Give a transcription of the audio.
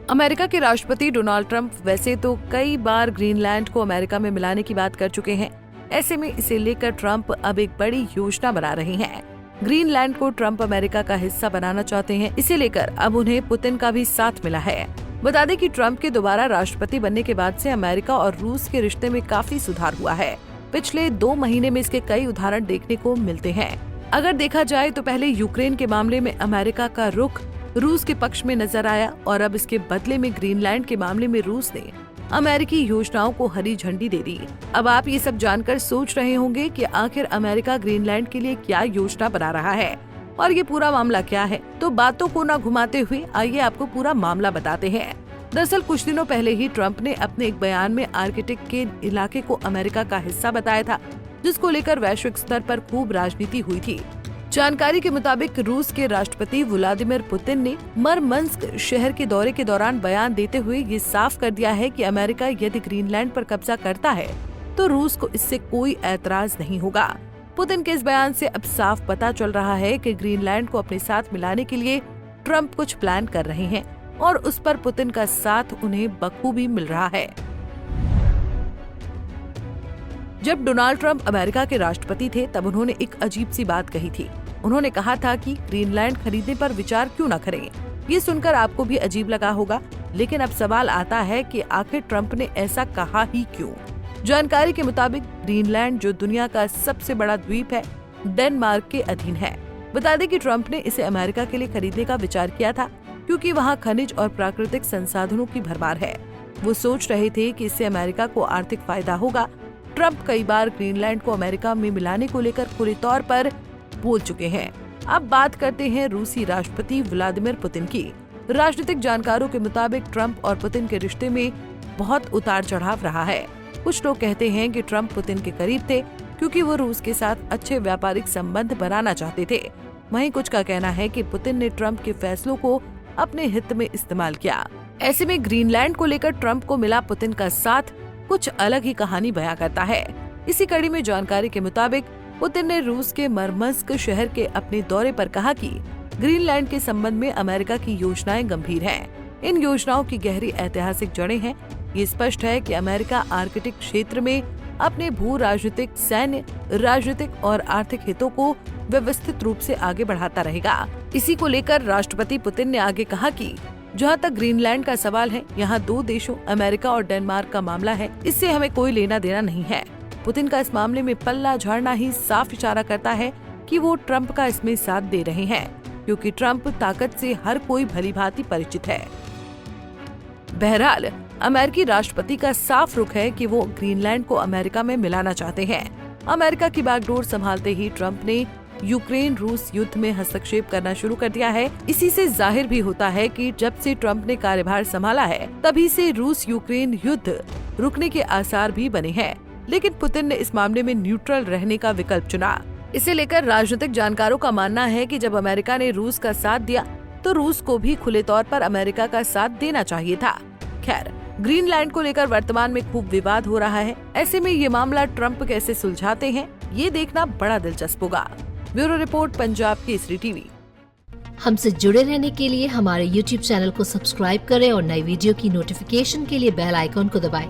America के राष्ट्रपति Donald Trump वैसे तो कई बार ग्रीनलैंड को अमेरिका में मिलाने की बात कर चुके हैं। ऐसे में इसे लेकर ट्रंप अब एक बड़ी योजना बना रहे हैं। ग्रीनलैंड को ट्रंप अमेरिका का हिस्सा बनाना चाहते हैं। इसे लेकर अब उन्हें पुतिन का भी साथ मिला है। बता दें कि ट्रंप के दोबारा राष्ट्रपति बनने के बाद से अमेरिका और रूस के रिश्ते में काफी सुधार हुआ है। पिछले 2 महीने में इसके कई उदाहरण देखने को मिलते हैं। अगर देखा जाए तो पहले यूक्रेन के मामले में अमेरिका का रुख रूस के पक्ष में नजर आया और अब इसके बदले में ग्रीनलैंड के मामले में रूस ने अमेरिकी योजनाओं को हरी झंडी दे दी। अब आप ये सब जानकर सोच रहे होंगे कि आखिर अमेरिका ग्रीनलैंड के लिए क्या योजना बना रहा है और ये पूरा मामला क्या है। तो बातों को न घुमाते हुए आइए आपको पूरा मामला बताते हैं। दरअसल कुछ दिनों पहले ही ट्रंप ने अपने एक बयान में आर्कटिक के इलाके को अमेरिका का हिस्सा बताया था, जिसको लेकर वैश्विक स्तर पर खूब राजनीति हुई थी। जानकारी के मुताबिक रूस के राष्ट्रपति व्लादिमीर पुतिन ने मरमंस्क शहर के दौरे के दौरान बयान देते हुए ये साफ कर दिया है कि अमेरिका यदि ग्रीनलैंड पर कब्जा करता है तो रूस को इससे कोई ऐतराज नहीं होगा। पुतिन के इस बयान से अब साफ पता चल रहा है कि ग्रीनलैंड को अपने साथ मिलाने के लिए ट्रंप कुछ प्लान कर रहे हैं और उस पर पुतिन का साथ उन्हें बखूबी मिल रहा है। जब डोनाल्ड ट्रंप अमेरिका के राष्ट्रपति थे तब उन्होंने एक अजीब सी बात कही थी। उन्होंने कहा था कि ग्रीनलैंड खरीदने पर विचार क्यों न करें। ये सुनकर आपको भी अजीब लगा होगा, लेकिन अब सवाल आता है कि आखिर ट्रंप ने ऐसा कहा ही क्यों। जानकारी के मुताबिक ग्रीनलैंड जो दुनिया का सबसे बड़ा द्वीप है, डेनमार्क के अधीन है। बता दें कि ट्रंप ने इसे अमेरिका के लिए खरीदने का विचार किया था क्योंकि वहाँ खनिज और प्राकृतिक संसाधनों की भरमार है। वो सोच रहे थे कि इससे अमेरिका को आर्थिक फायदा होगा। ट्रंप कई बार ग्रीनलैंड को अमेरिका में मिलाने को लेकर खुले तौर पर बोल चुके हैं। अब बात करते हैं रूसी राष्ट्रपति व्लादिमीर पुतिन की। राजनीतिक जानकारों के मुताबिक ट्रंप और पुतिन के रिश्ते में बहुत उतार चढ़ाव रहा है। कुछ लोग कहते हैं कि ट्रंप पुतिन के करीब थे क्योंकि वो रूस के साथ अच्छे व्यापारिक संबंध बनाना चाहते थे। वहीं कुछ का कहना है कि पुतिन ने ट्रंप के फैसलों को अपने हित में इस्तेमाल किया। ऐसे में ग्रीनलैंड को लेकर ट्रंप को मिला पुतिन का साथ कुछ अलग ही कहानी बयां करता है। इसी कड़ी में जानकारी के मुताबिक पुतिन ने रूस के मरमंस्क शहर के अपने दौरे पर कहा कि ग्रीनलैंड के संबंध में अमेरिका की योजनाएं गंभीर हैं। इन योजनाओं की गहरी ऐतिहासिक जड़ें हैं। ये स्पष्ट है कि अमेरिका आर्कटिक क्षेत्र में अपने भू राजनीतिक, सैन्य, राजनीतिक और आर्थिक हितों को व्यवस्थित रूप से आगे बढ़ाता रहेगा। इसी को लेकर राष्ट्रपति पुतिन ने आगे कहा कि जहाँ तक ग्रीनलैंड का सवाल है, यहाँ 2 देशों अमेरिका और डेनमार्क का मामला है। इससे हमें कोई लेना देना नहीं है। पुतिन का इस मामले में पल्ला झाड़ना ही साफ इशारा करता है कि वो ट्रंप का इसमें साथ दे रहे हैं, क्योंकि ट्रंप ताकत से हर कोई भलीभांति परिचित है। बहरहाल अमेरिकी राष्ट्रपति का साफ रुख है कि वो ग्रीनलैंड को अमेरिका में मिलाना चाहते हैं। अमेरिका की बागडोर संभालते ही ट्रंप ने यूक्रेन रूस युद्ध में हस्तक्षेप करना शुरू कर दिया है। इसी से जाहिर भी होता है कि जब से ट्रंप ने कार्यभार संभाला है तभी से रूस यूक्रेन युद्ध रुकने के आसार भी बने हैं। लेकिन पुतिन ने इस मामले में न्यूट्रल रहने का विकल्प चुना। इसे लेकर राजनीतिक जानकारों का मानना है कि जब अमेरिका ने रूस का साथ दिया तो रूस को भी खुले तौर पर अमेरिका का साथ देना चाहिए था। खैर, ग्रीनलैंड को लेकर वर्तमान में खूब विवाद हो रहा है। ऐसे में ये मामला ट्रंप कैसे सुलझाते हैं, ये देखना बड़ा दिलचस्प होगा। Bureau report, Punjab Kesari TV. हमसे जुड़े रहने के लिए हमारे YouTube चैनल को सब्सक्राइब करें और नई वीडियो की नोटिफिकेशन के लिए बेल आइकॉन को दबाएं।